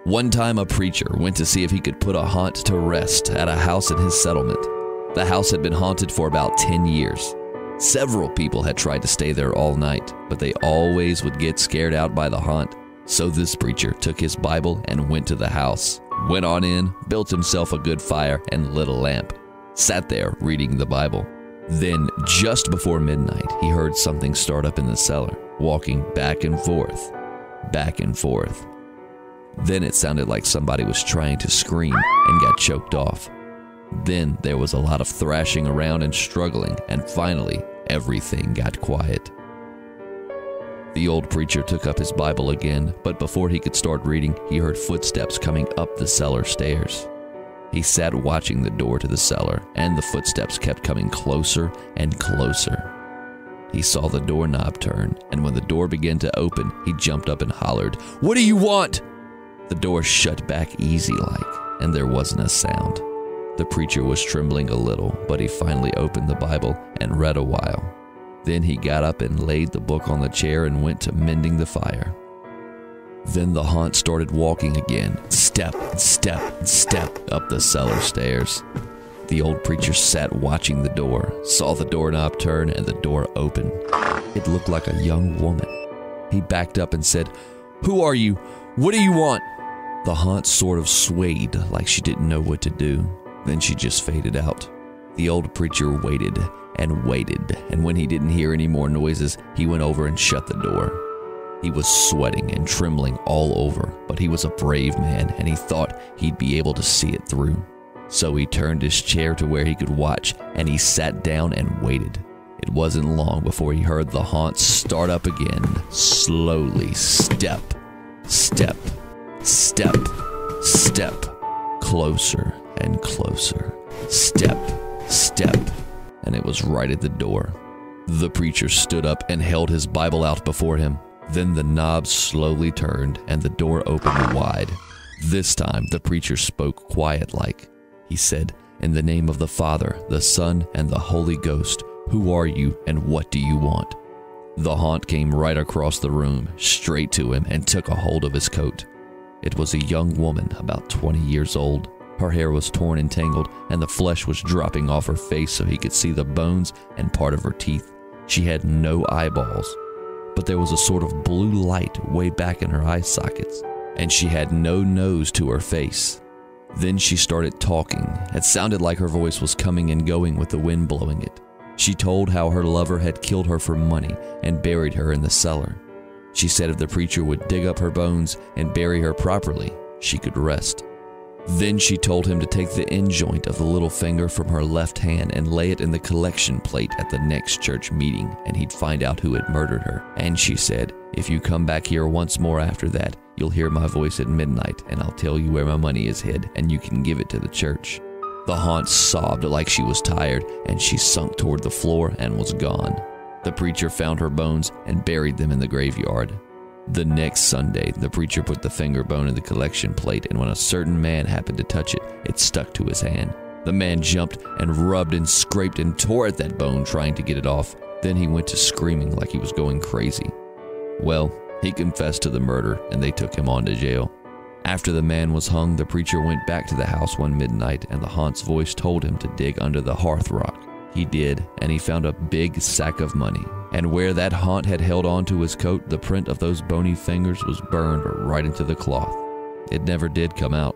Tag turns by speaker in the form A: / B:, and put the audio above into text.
A: One time a preacher went to see if he could put a haunt to rest at a house in his settlement. The house had been haunted for about 10 years. Several people had tried to stay there all night, but they always would get scared out by the haunt. So this preacher took his Bible and went to the house, went on in, built himself a good fire and lit a lamp, sat there reading the Bible. Then, just before midnight, he heard something start up in the cellar, walking back and forth, back and forth. Then it sounded like somebody was trying to scream and got choked off. Then there was a lot of thrashing around and struggling, and finally, everything got quiet. The old preacher took up his Bible again, but before he could start reading, he heard footsteps coming up the cellar stairs. He sat watching the door to the cellar, and the footsteps kept coming closer and closer. He saw the doorknob turn, and when the door began to open, he jumped up and hollered, "What do you want?" The door shut back easy-like, and there wasn't a sound. The preacher was trembling a little, but he finally opened the Bible and read a while. Then he got up and laid the book on the chair and went to mending the fire. Then the haunt started walking again, step, step, step up the cellar stairs. The old preacher sat watching the door, saw the doorknob turn and the door open. It looked like a young woman. He backed up and said, "Who are you? What do you want?" The haunt sort of swayed like she didn't know what to do. Then she just faded out. The old preacher waited and waited, and when he didn't hear any more noises, he went over and shut the door. He was sweating and trembling all over, but he was a brave man, and he thought he'd be able to see it through. So he turned his chair to where he could watch, and he sat down and waited. It wasn't long before he heard the haunt start up again, slowly, step, step, step, step, closer and closer, step, step, and it was right at the door. The preacher stood up and held his Bible out before him. Then the knob slowly turned and the door opened wide. This time the preacher spoke quiet-like. He said, "In the name of the Father, the Son, and the Holy Ghost, who are you and what do you want?" The haunt came right across the room, straight to him, and took a hold of his coat. It was a young woman about 20 years old. Her hair was torn and tangled, and the flesh was dropping off her face so he could see the bones and part of her teeth. She had no eyeballs, but there was a sort of blue light way back in her eye sockets, and she had no nose to her face. Then she started talking. It sounded like her voice was coming and going with the wind blowing it. She told how her lover had killed her for money and buried her in the cellar. She said if the preacher would dig up her bones and bury her properly, she could rest. Then she told him to take the end joint of the little finger from her left hand and lay it in the collection plate at the next church meeting, and he'd find out who had murdered her. And she said, "If you come back here once more after that, you'll hear my voice at midnight, and I'll tell you where my money is hid, and you can give it to the church." The haunt sobbed like she was tired, and she sunk toward the floor and was gone. The preacher found her bones and buried them in the graveyard. The next Sunday, the preacher put the finger bone in the collection plate, and when a certain man happened to touch it, it stuck to his hand. The man jumped and rubbed and scraped and tore at that bone trying to get it off. Then he went to screaming like he was going crazy. Well, he confessed to the murder, and they took him on to jail. After the man was hung, the preacher went back to the house one midnight, and the haunt's voice told him to dig under the hearth rock. He did, and he found a big sack of money. And where that haunt had held on to his coat, the print of those bony fingers was burned right into the cloth. It never did come out.